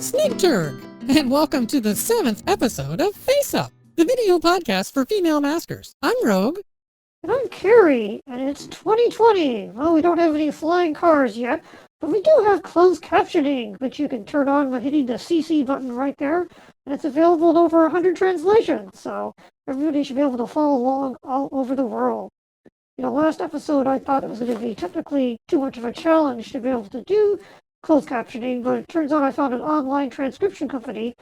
Snigturg, and welcome to the 7th episode of Face Up, the video podcast for female maskers. I'm Rogue. And I'm Carrie, and it's 2020. Well, we don't have any flying cars yet, but we do have closed captioning, which you can turn on by hitting the CC button right there, and it's available in over 100 translations, so everybody should be able to follow along all over the world. You know, last episode I thought it was going to be technically too much of a challenge to be able to do closed captioning, but it turns out I found an online transcription company,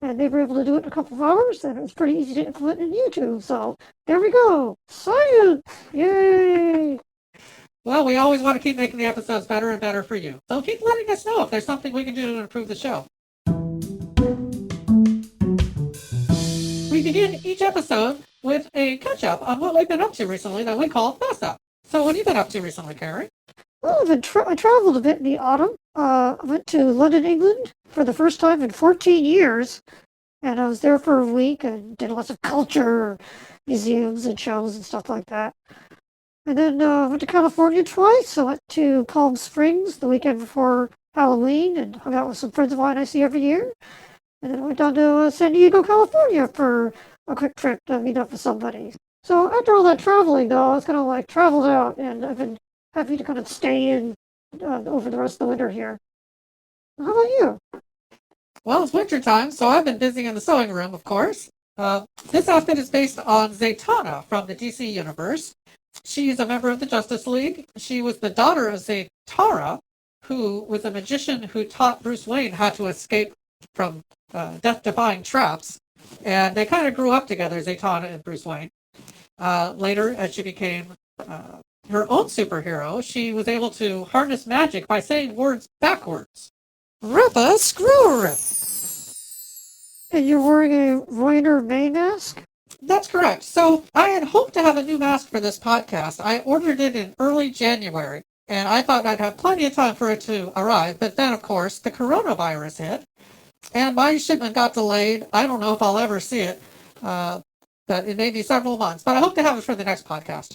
and they were able to do it in a couple of hours, and it was pretty easy to implement in YouTube, so there we go! Science! Yay! Well, we always want to keep making the episodes better and better for you, so keep letting us know if there's something we can do to improve the show. We begin each episode with a catch-up on what we've been up to recently that we call Face Up. So what have you been up to recently, Carrie? Well, I traveled a bit in the autumn. I went to London, England for the first time in 14 years, and I was there for a week and did lots of culture, museums and shows and stuff like that. And then went to California twice. I went to Palm Springs the weekend before Halloween and hung out with some friends of mine I see every year. And then I went down to San Diego, California for a quick trip to meet up with somebody. So after all that traveling, though, I was kind of like traveled out, and I've been happy to kind of stay in over the rest of the winter here. How about you? Well, it's winter time, so I've been busy in the sewing room, of course. This outfit is based on Zatanna from the DC universe. She's a member of the Justice League. She was the daughter of Zatara, who was a magician who taught Bruce Wayne how to escape from death-defying traps. And they kind of grew up together, Zatanna and Bruce Wayne. Later, as she became her own superhero, she was able to harness magic by saying words backwards. Rippa Screw-Rip. And you're wearing a Reiner May mask? That's correct. So I had hoped to have a new mask for this podcast. I ordered it in early January, and I thought I'd have plenty of time for it to arrive. But then, of course, the coronavirus hit, and my shipment got delayed. I don't know if I'll ever see it, but it may be several months. But I hope to have it for the next podcast.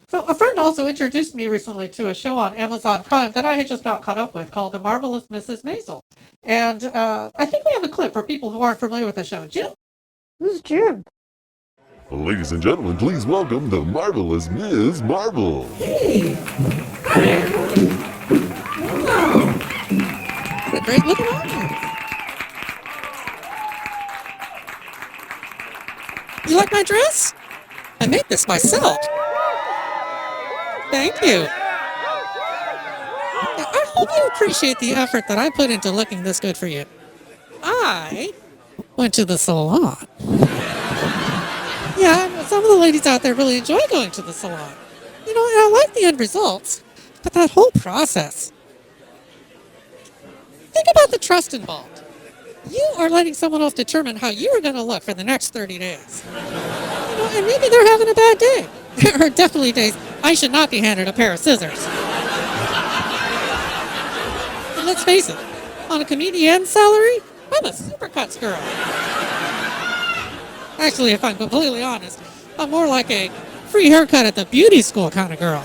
So a friend also introduced me recently to a show on Amazon Prime that I had just not caught up with called The Marvelous Mrs. Maisel. And I think we have a clip for people who aren't familiar with the show. Jim? Who's Jim? Well, ladies and gentlemen, please welcome the marvelous Ms. Marvel. Hey! Wow! What a great looking audience. You like my dress? I made this myself. Thank you. I hope you appreciate the effort that I put into looking this good for you. I went to the salon. Yeah, some of the ladies out there really enjoy going to the salon. You know, and I like the end results, but that whole process. Think about the trust involved. You are letting someone else determine how you are going to look for the next 30 days. You know, and maybe they're having a bad day. There are definitely days I should not be handed a pair of scissors. And let's face it, on a comedian's salary, I'm a supercuts girl. Actually, if I'm completely honest, I'm more like a free haircut at the beauty school kind of girl.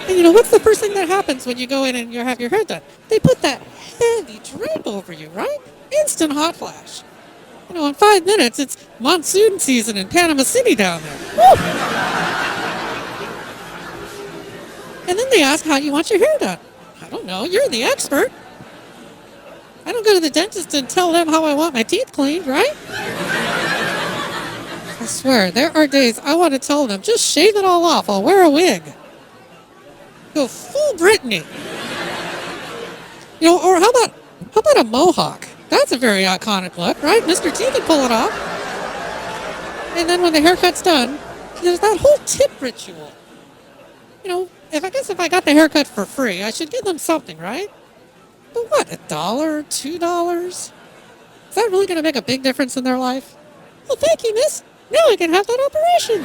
And you know, what's the first thing that happens when you go in and you have your hair done? They put that heavy drape over you, right? Instant hot flash. You know, in 5 minutes, it's monsoon season in Panama City down there. Woo! And then they ask how you want your hair done. I don't know, you're the expert. I don't go to the dentist and tell them how I want my teeth cleaned, right? I swear, there are days I want to tell them, just shave it all off, I'll wear a wig. Go full Britney. You know, or how about a mohawk? That's a very iconic look, right? Mr. T can pull it off. And then when the haircut's done, there's that whole tip ritual. You know, if I got the haircut for free, I should give them something, right? But what, $1, $2? Is that really going to make a big difference in their life? Well, thank you, miss. Now I can have that operation.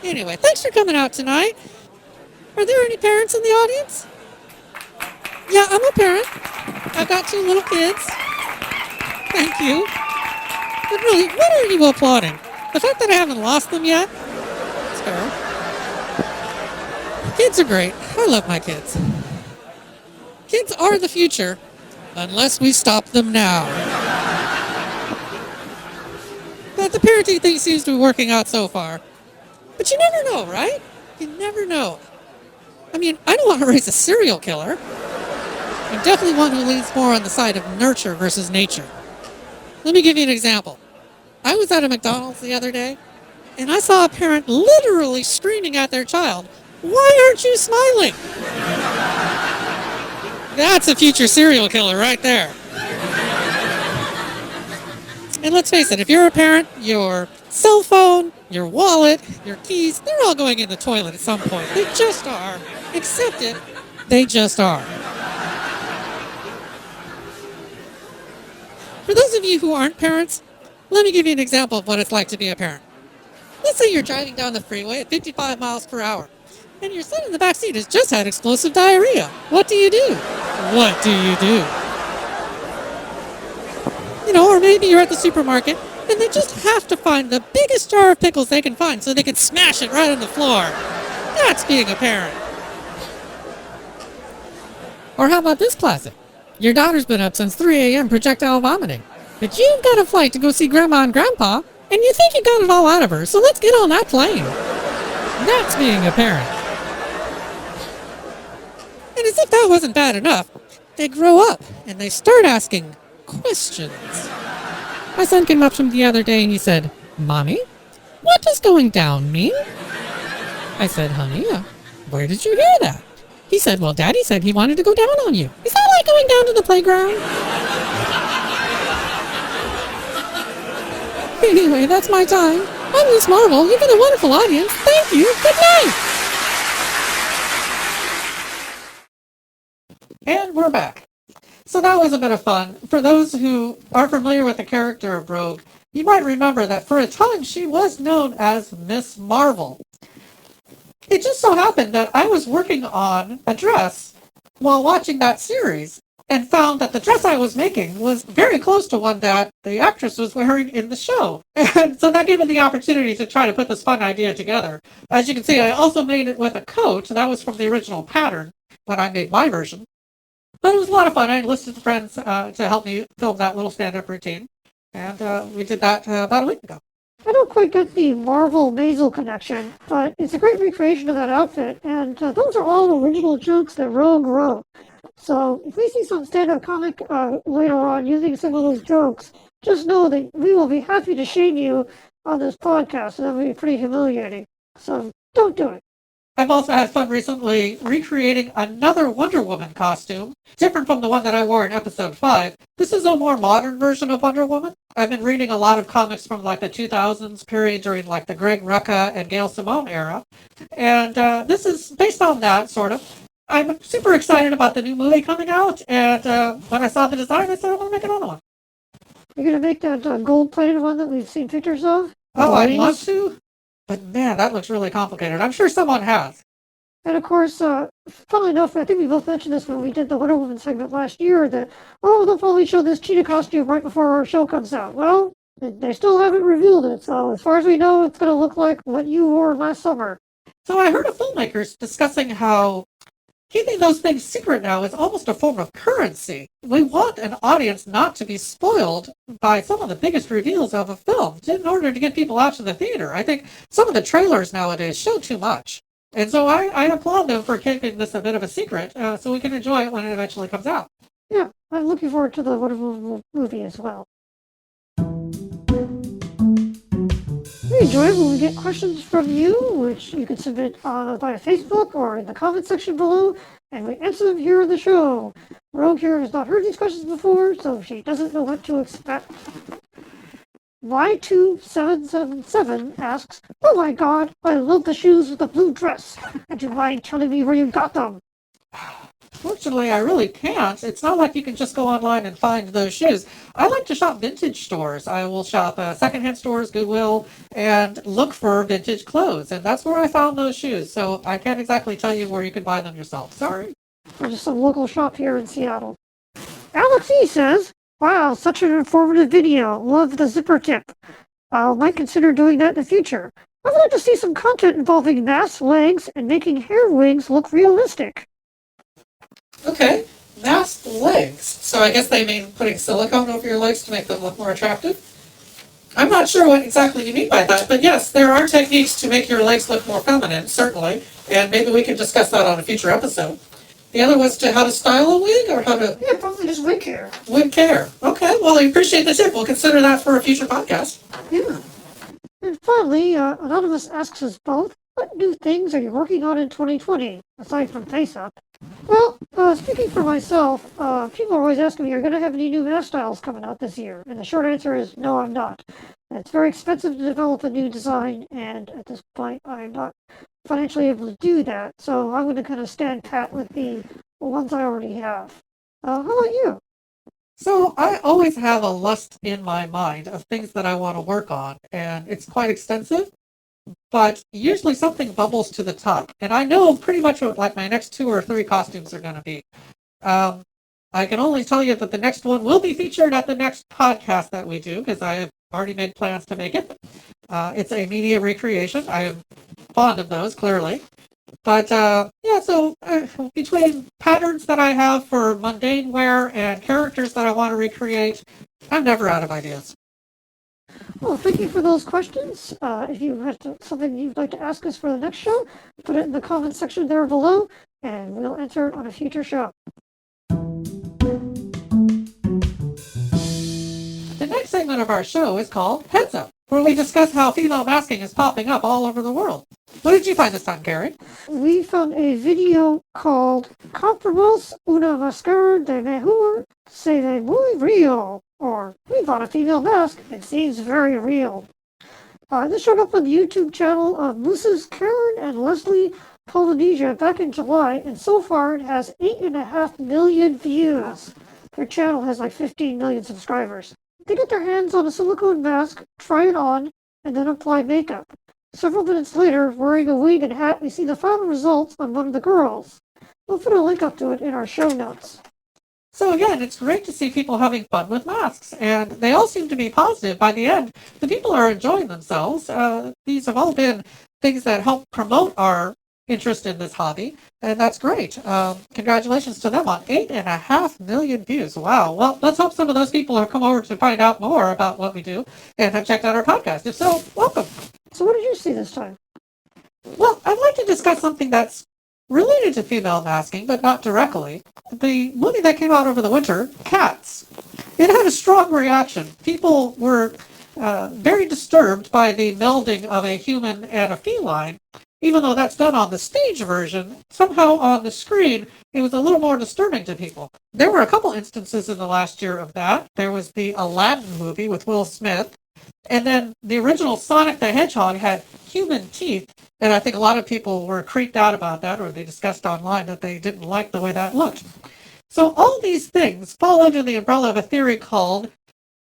Anyway, thanks for coming out tonight. Are there any parents in the audience? Yeah, I'm a parent. I've got 2 little kids. Thank you. But really, what are you applauding? The fact that I haven't lost them yet? That's fair. Kids are great. I love my kids. Kids are the future, unless we stop them now. But the parenting thing seems to be working out so far. But you never know, right? You never know. I mean, I don't want to raise a serial killer. I'm definitely one who leans more on the side of nurture versus nature. Let me give you an example. I was at a McDonald's the other day, and I saw a parent literally screaming at their child, "Why aren't you smiling?" That's a future serial killer right there. And let's face it, if you're a parent, your cell phone, your wallet, your keys, they're all going in the toilet at some point. They just are. Accept it. They just are. For those of you who aren't parents, let me give you an example of what it's like to be a parent. Let's say you're driving down the freeway at 55 miles per hour, and your son in the back seat has just had explosive diarrhea. What do you do? What do you do? You know, or maybe you're at the supermarket, and they just have to find the biggest jar of pickles they can find so they can smash it right on the floor. That's being a parent. Or how about this classic? Your daughter's been up since 3 a.m. projectile vomiting, but you've got a flight to go see Grandma and Grandpa, and you think you got it all out of her, so let's get on that plane. That's being a parent. And as if that wasn't bad enough, they grow up and they start asking questions. My son came up to me the other day and he said, "Mommy, what does going down mean?" I said, "Honey, where did you hear that?" He said, "Well, Daddy said he wanted to go down on you. Is that like going down to the playground?" Anyway, that's my time. I'm Miss Marvel. You've been a wonderful audience. Thank you. Good night. And we're back. So that was a bit of fun. For those who are familiar with the character of Rogue, you might remember that for a time she was known as Miss Marvel. It just so happened that I was working on a dress while watching that series and found that the dress I was making was very close to one that the actress was wearing in the show. And so that gave me the opportunity to try to put this fun idea together. As you can see, I also made it with a coat. That was from the original pattern when I made my version. But it was a lot of fun. I enlisted friends to help me film that little stand-up routine. And we did that about a week ago. I don't quite get the Marvel Maisel connection, but it's a great recreation of that outfit, and those are all original jokes that Rogue wrote. So if we see some stand-up comic later on using some of those jokes, just know that we will be happy to shame you on this podcast, and that would be pretty humiliating. So don't do it. I've also had fun recently recreating another Wonder Woman costume, different from the one that I wore in episode 5. This is a more modern version of Wonder Woman. I've been reading a lot of comics from like the 2000s period during like the Greg Rucka and Gail Simone era. And this is based on that, sort of. I'm super excited about the new movie coming out. And when I saw the design, I said I want to make another one. You're going to make that gold-plated one that we've seen pictures of? Oh, I'd love to. But man, that looks really complicated. I'm sure someone has. And of course, funnily enough, I think we both mentioned this when we did the Wonder Woman segment last year, that, they'll probably show this cheetah costume right before our show comes out. Well, they still haven't revealed it, so as far as we know, it's going to look like what you wore last summer. So I heard of filmmakers discussing how keeping those things secret now is almost a form of currency. We want an audience not to be spoiled by some of the biggest reveals of a film in order to get people out to the theater. I think some of the trailers nowadays show too much. And so I applaud them for keeping this a bit of a secret so we can enjoy it when it eventually comes out. Yeah, I'm looking forward to the Wonder Woman movie as well. We enjoy it when we get questions from you, which you can submit via Facebook or in the comment section below, and we answer them here on the show. Rogue here has not heard these questions before, so she doesn't know what to expect. Y2777 asks, "Oh my god, I love the shoes with the blue dress. Would you mind telling me where you got them?" Fortunately, I really can't. It's not like you can just go online and find those shoes. I like to shop vintage stores. I will shop secondhand stores, Goodwill, and look for vintage clothes. And that's where I found those shoes. So I can't exactly tell you where you can buy them yourself. Sorry. Or just some local shop here in Seattle. Alex E says, "Wow, such an informative video. Love the zipper tip. I might consider doing that in the future. I would like to see some content involving masks, legs, and making hair wigs look realistic." Okay. masked legs. So I guess they mean putting silicone over your legs to make them look more attractive. I'm not sure what exactly you mean by that, but yes, there are techniques to make your legs look more feminine, certainly, and maybe we can discuss that on a future episode. The other was to how to style a wig or how to Yeah, probably just wig hair. wig hair. Okay, well, I appreciate the tip. We'll consider that for a future podcast. Yeah. And finally, Anonymous asks us both, what new things are you working on in 2020, aside from FaceUp? Well, speaking for myself, people are always asking me, are you going to have any new mask styles coming out this year? And the short answer is, no, I'm not. It's very expensive to develop a new design, and at this point, I'm not financially able to do that. So I'm going to kind of stand pat with the ones I already have. How about you? So I always have a list in my mind of things that I want to work on, and it's quite extensive, but usually something bubbles to the top, and I know pretty much what like my next 2 or 3 costumes are going to be. I can only tell you that the next one will be featured at the next podcast that we do, because I have already made plans to make it. It's a media recreation. I am fond of those, clearly. But yeah, so between patterns that I have for mundane wear and characters that I want to recreate, I'm never out of ideas. Well, thank you for those questions. If you have something you'd like to ask us for the next show, put it in the comments section there below, and we'll answer it on a future show. The next segment of our show is called Heads Up, where we discuss how female masking is popping up all over the world. What did you find this time, Carrie? We found a video called Compramos una máscara de mejor se ve muy real, or we bought a female mask, it seems very real. This showed up on the YouTube channel of Mrs. Karen and Leslie Polynesia back in July, and so far it has 8.5 million views. Their channel has like 15 million subscribers. They get their hands on a silicone mask, try it on, and then apply makeup. Several minutes later, wearing a wig and hat, we see the final results on one of the girls. We'll put a link up to it in our show notes. So again, it's great to see people having fun with masks, and they all seem to be positive. By the end, the people are enjoying themselves. These have all been things that help promote our interest in this hobby, and that's great. Congratulations to them on 8.5 million views. Wow. Well, let's hope some of those people have come over to find out more about what we do and have checked out our podcast. If so, welcome. So what did you see this time? Well, I'd like to discuss something that's related to female masking, but not directly. The movie that came out over the winter, Cats. It had a strong reaction. People were very disturbed by the melding of a human and a feline. Even though that's done on the stage version, somehow on the screen, it was a little more disturbing to people. There were a couple instances in the last year of that. There was the Aladdin movie with Will Smith, and then the original Sonic the Hedgehog had human teeth, and I think a lot of people were creeped out about that, or they discussed online that they didn't like the way that looked. So all these things fall under the umbrella of a theory called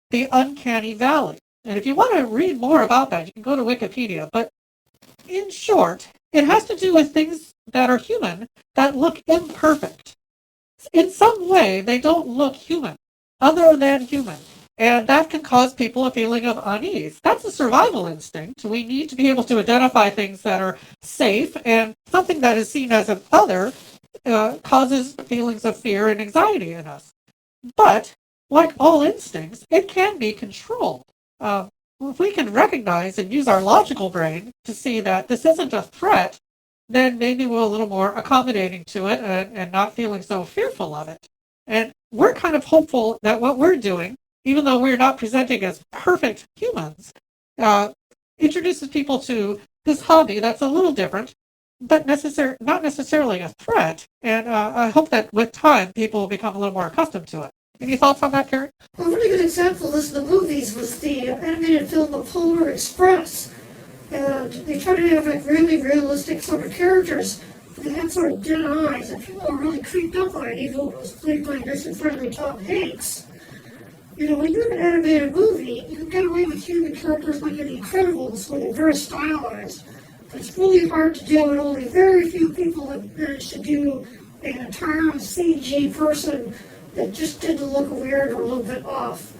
the Uncanny Valley. And if you want to read more about that, you can go to Wikipedia. But in short, it has to do with things that are human that look imperfect. In some way, they don't look human, other than human. And that can cause people a feeling of unease. That's a survival instinct. We need to be able to identify things that are safe, and something that is seen as an other causes feelings of fear and anxiety in us. But, like all instincts, it can be controlled. If we can recognize and use our logical brain to see that this isn't a threat, then maybe we're a little more accommodating to it and not feeling so fearful of it. And we're kind of hopeful that what we're doing, even though we're not presenting as perfect humans, introduces people to this hobby that's a little different, but not necessarily a threat. And I hope that with time, people will become a little more accustomed to it. Any thoughts on that, Carrie? A really good example of this in the movies was the animated film The Polar Express. And they tried to have like really realistic sort of characters, but they had sort of dead eyes, and people were really creeped up by it, even though it was played by nice and friendly Tom Hanks. You know, when you're in an animated movie, you can get away with human characters like in The Incredibles, where they're very stylized. But it's really hard to do, and only very few people have managed to do an entire CG person that just didn't look weird or a little bit off.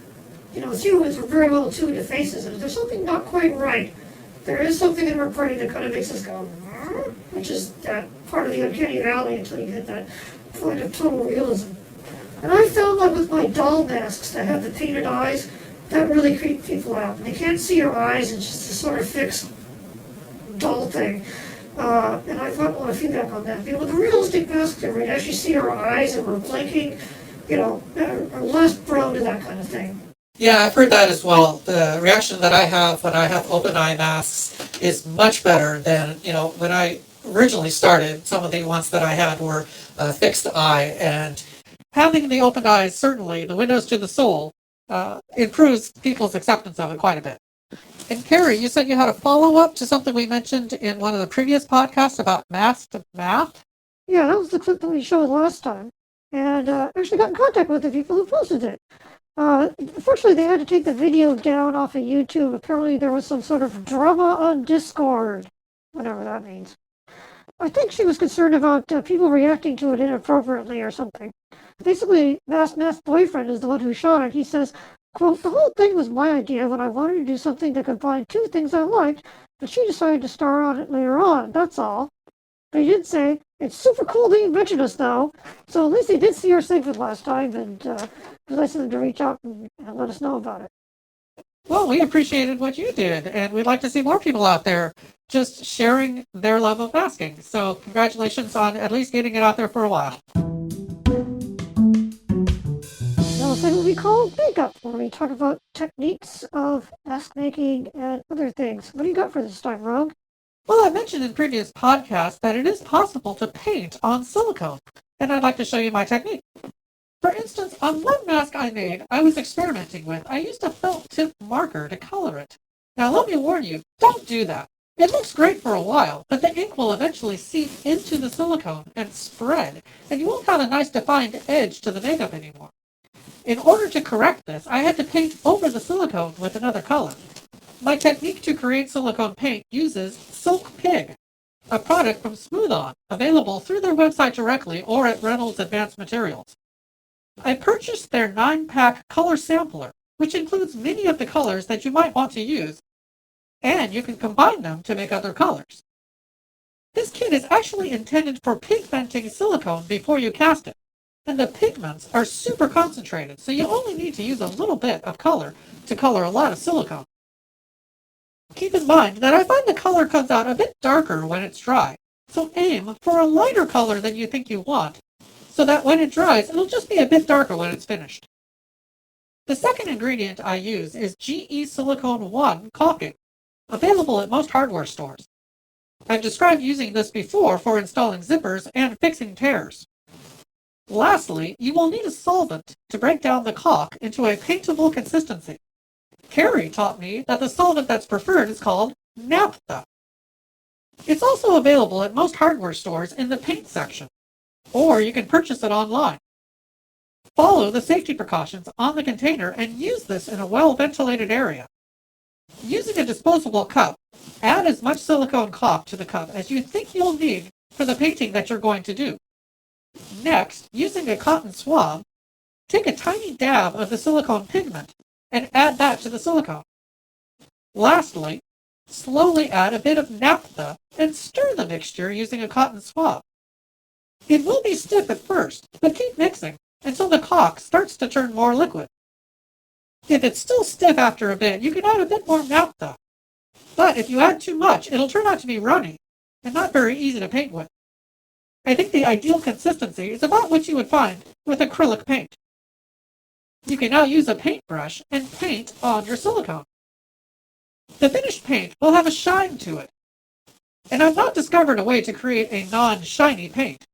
You know, humans are very well tuned to faces, and if there's something not quite right, there is something in our brain that kind of makes us go, which is that part of the uncanny valley until you hit that point of total realism. And I found that with my doll masks that have the painted eyes, that really creeped people out. They can't see your eyes, it's just a sort of fixed doll thing. And I got a lot of feedback on that. With a realistic mask, where you actually see our eyes and we're blinking, are less prone to that kind of thing. Yeah, I've heard that as well. The reaction that I have when I have open eye masks is much better than, when I originally started. Some of the ones that I had were fixed eye, and having the open eyes, certainly, the windows to the soul, improves people's acceptance of it quite a bit. And Carrie, you said you had a follow-up to something we mentioned in one of the previous podcasts about masked math? Yeah, that was the clip that we showed last time. And actually got in contact with the people who posted it. Unfortunately, they had to take the video down off of YouTube. Apparently, there was some sort of drama on Discord, whatever that means. I think she was concerned about people reacting to it inappropriately or something. Basically, Math's boyfriend is the one who shot it. He says, quote, "The whole thing was my idea when I wanted to do something that combined two things I liked, but she decided to star on it later on, that's all." But he did say, "It's super cool that you mentioned us, though." So at least he did see our segment last time, and it was nice of him to reach out and let us know about it. Well, we appreciated what you did, and we'd like to see more people out there just sharing their love of masking. So congratulations on at least getting it out there for a while. Now, it's what we call makeup, where we talk about techniques of mask making and other things. What do you got for this time, Rogue? Well, I mentioned in previous podcasts that it is possible to paint on silicone, and I'd like to show you my technique. For instance, on one mask I made, I was experimenting with, I used a felt tip marker to color it. Now, let me warn you, don't do that. It looks great for a while, but the ink will eventually seep into the silicone and spread, and you won't have a nice defined edge to the makeup anymore. In order to correct this, I had to paint over the silicone with another color. My technique to create silicone paint uses Silk Pig, a product from Smooth On, available through their website directly or at Reynolds Advanced Materials. I purchased their 9-pack color sampler, which includes many of the colors that you might want to use, and you can combine them to make other colors. This kit is actually intended for pigmenting silicone before you cast it, and the pigments are super concentrated, so you only need to use a little bit of color to color a lot of silicone. Keep in mind that I find the color comes out a bit darker when it's dry, so aim for a lighter color than you think you want, so that when it dries, it'll just be a bit darker when it's finished. The second ingredient I use is GE Silicone 1 caulking, available at most hardware stores. I've described using this before for installing zippers and fixing tears. Lastly, you will need a solvent to break down the caulk into a paintable consistency. Carrie taught me that the solvent that's preferred is called naphtha. It's also available at most hardware stores in the paint section, or you can purchase it online. Follow the safety precautions on the container and use this in a well-ventilated area. Using a disposable cup, add as much silicone caulk to the cup as you think you'll need for the painting that you're going to do. Next, using a cotton swab, take a tiny dab of the silicone pigment and add that to the silicone. Lastly, slowly add a bit of naphtha and stir the mixture using a cotton swab. It will be stiff at first, but keep mixing until the caulk starts to turn more liquid. If it's still stiff after a bit, you can add a bit more naphtha. But if you add too much, it'll turn out to be runny and not very easy to paint with. I think the ideal consistency is about what you would find with acrylic paint. You can now use a paintbrush and paint on your silicone. The finished paint will have a shine to it, and I've not discovered a way to create a non-shiny paint.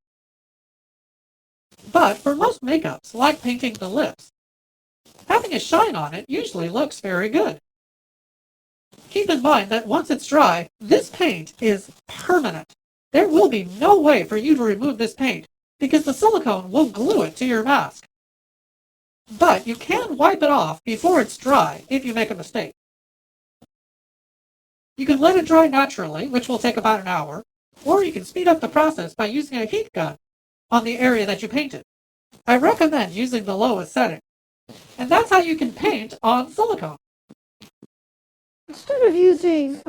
But for most makeups, like painting the lips, having a shine on it usually looks very good. Keep in mind that once it's dry, this paint is permanent. There will be no way for you to remove this paint because the silicone will glue it to your mask. But you can wipe it off before it's dry if you make a mistake. You can let it dry naturally, which will take about an hour, or you can speed up the process by using a heat gun on the area that you painted. I recommend using the lowest setting. And that's how you can paint on silicone. Instead of using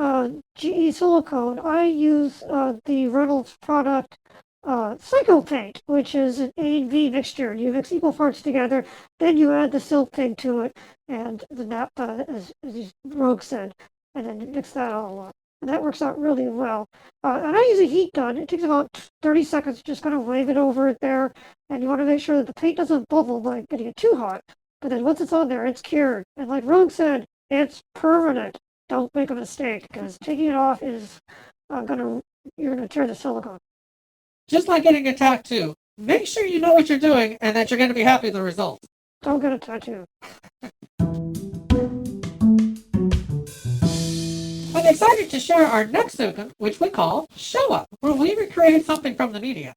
GE silicone, I use the Reynolds product Psycho Paint, which is an A and B mixture. You mix equal parts together, then you add the silk paint to it, and the naphtha, as Rogue said, and then you mix that all up. And that works out really well. And I use a heat gun. It takes about 30 seconds. Just kind of wave it over it there, and you want to make sure that the paint doesn't bubble by getting it too hot. But then once it's on there, it's cured. And like Rogue said, it's permanent. Don't make a mistake, because taking it off is you're gonna tear the silicone. Just like getting a tattoo. Make sure you know what you're doing and that you're going to be happy with the results. Don't get a tattoo. I'm excited to share our next segment, which we call Show Up, where we recreate something from the media.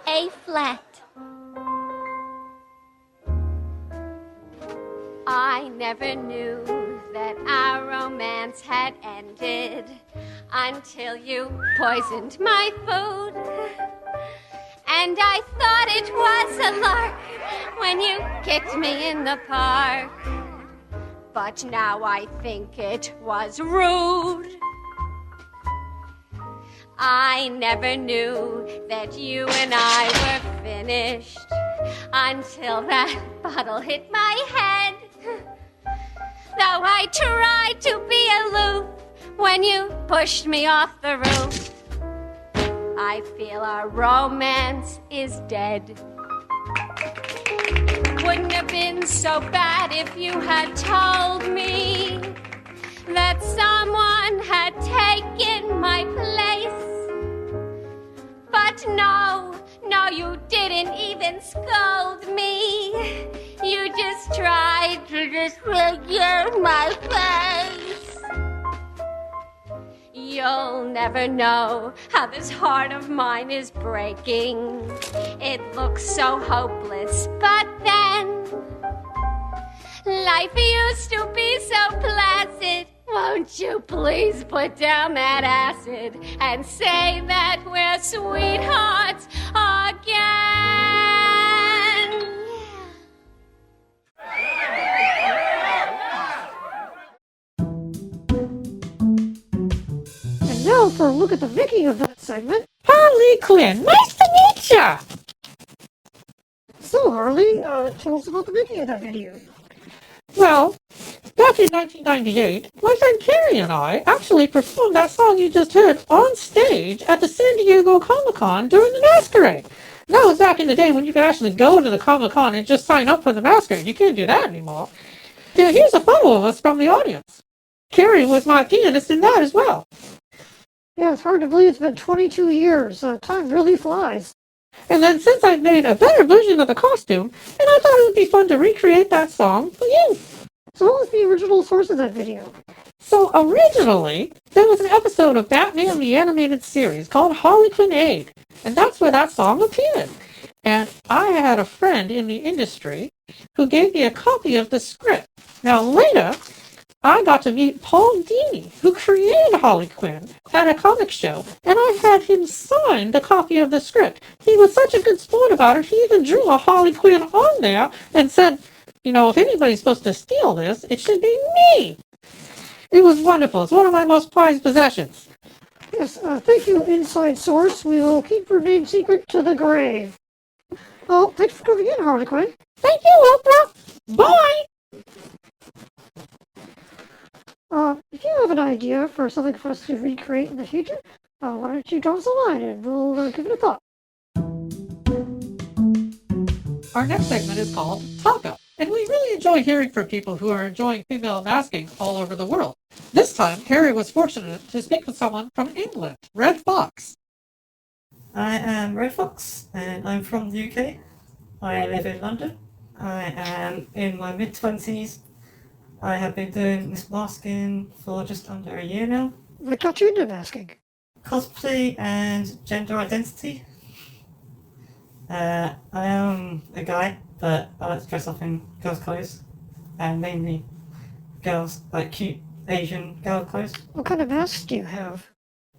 A flat. I never knew that our romance had ended until you poisoned my food. And I thought it was a lark when you kicked me in the park. But now I think it was rude. I never knew that you and I were finished until that bottle hit my head. Though I tried to be aloof when you pushed me off the roof, I feel our romance is dead. Wouldn't have been so bad if you had told me that someone had taken my place. But no, you didn't even scold me. You just tried to disfigure my face. You'll never know how this heart of mine is breaking. It looks so hopeless, but then life used to be so placid. Won't you please put down that acid and say that we're sweethearts again? And now for a look at the making of that segment. Harley Quinn, nice to meet ya! So Harley, tell us about the making of that video. Well, back in 1998, my friend Carrie and I actually performed that song you just heard on stage at the San Diego Comic-Con during the masquerade. That was back in the day when you could actually go to the Comic-Con and just sign up for the masquerade. You can't do that anymore. Yeah, here's a photo of us from the audience. Carrie was my pianist in that as well. Yeah, it's hard to believe it's been 22 years. Time really flies. And then since I've made a better version of the costume, and I thought it would be fun to recreate that song for you. So what was the original source of that video? So originally, there was an episode of Batman the Animated Series called Harley Quinn Aid, and that's where that song appeared. And I had a friend in the industry who gave me a copy of the script. Now later, I got to meet Paul Dini, who created Harley Quinn, at a comic show, and I had him sign the copy of the script. He was such a good sport about it, he even drew a Harley Quinn on there and said, you know, if anybody's supposed to steal this, it should be me. It was wonderful. It's one of my most prized possessions. Yes, thank you, Inside Source. We will keep your name secret to the grave. Well, thanks for coming in, Harley Quinn. Thank you, Oprah. Bye. If you have an idea for something for us to recreate in the future, why don't you drop us a line and we'll give it a thought. Our next segment is called Talk Up, and we really enjoy hearing from people who are enjoying female masking all over the world. This time, Harry was fortunate to speak with someone from England, Red Fox. I am Red Fox, and I'm from the UK. I live in London. I am in my mid-20s. I have been doing this masking for just under a year now. What got you into masking? Cosplay and gender identity. I am a guy, but I like to dress up in girls' clothes, and mainly girls, like cute Asian girl clothes. What kind of masks do you have?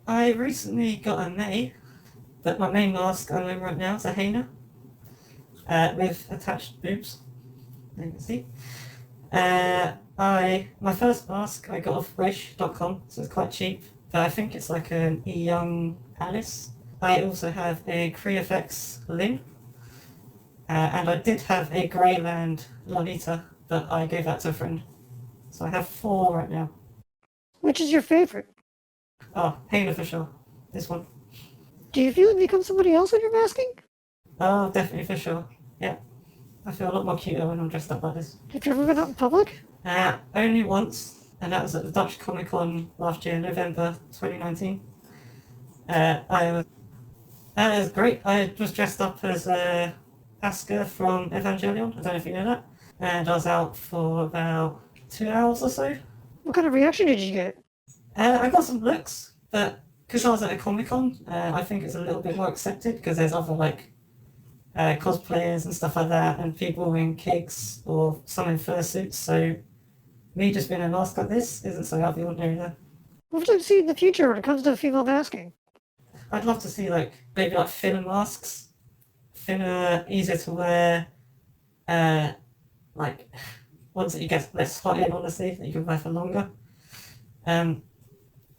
I recently got a May, but my main mask I'm wearing right now is a Haina, with attached boobs. you can see. My first mask I got off Wish.com, so it's quite cheap, but I think it's like an E Young Alice. I also have a Creafx Lin, and I did have a Greyland Lolita, but I gave that to a friend. So I have 4 right now. Which is your favorite? Oh, Halo for sure. This one. Do you feel you become somebody else when you're masking? Oh, definitely for sure. Yeah. I feel a lot more cuter when I'm dressed up like this. Have you ever been out in public? Only once, and that was at the Dutch Comic Con last year, November 2019. That was great. I was dressed up as Asuka from Evangelion. I don't know if you know that. And I was out for about 2 hours or so. What kind of reaction did you get? I got some looks, but because I was at a Comic Con, I think it's a little bit more accepted because there's other like cosplayers and stuff like that, and people in kicks or some in fursuits. So me just being a mask like this isn't so out of the ordinary there. What would you like to see in the future when it comes to female masking? I'd love to see maybe thinner masks, thinner, easier to wear, like ones that you get less hot in, honestly, that you can wear for longer.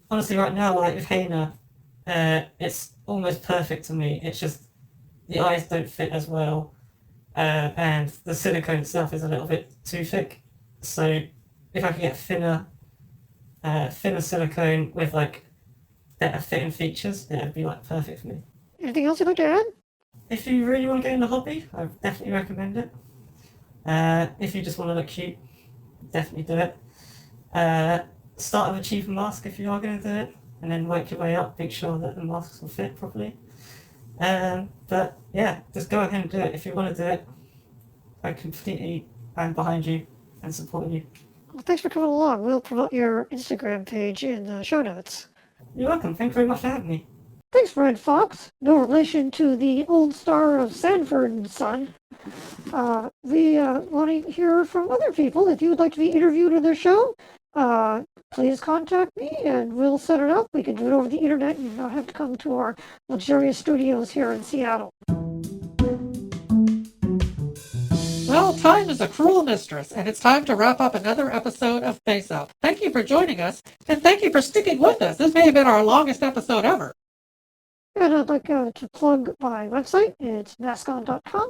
Honestly, right now, like with Hana, it's almost perfect to me. It's just the eyes don't fit as well, and the silicone itself is a little bit too thick. So if I could get thinner silicone with better fitting features, it would be perfect for me. Anything else you'd like to add? If you really want to get in the hobby, I definitely recommend it. If you just want to look cute, definitely do it. Start with a cheaper mask if you are going to do it, and then work your way up, make sure that the masks will fit properly. But yeah, just go ahead and do it. If you want to do it, I'm behind you and supporting you. Well, thanks for coming along. We'll promote your Instagram page in the show notes. You're welcome. Thank you very much for having me. Thanks, Red Fox. No relation to the old star of Sanford and Son. We want to hear from other people. If you would like to be interviewed on their show, please contact me and we'll set it up. We can do it over the internet. You don't have to come to our luxurious studios here in Seattle. Well, time is a cruel mistress, and it's time to wrap up another episode of Face Up. Thank you for joining us, and thank you for sticking with us. This may have been our longest episode ever. And I'd like to plug my website. It's maskon.com.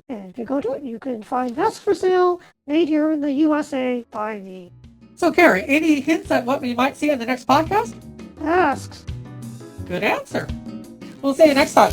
And if you go to it, you can find masks for sale made here in the USA by me. So, Carrie, any hints at what we might see in the next podcast? Masks. Good answer. We'll see you next time.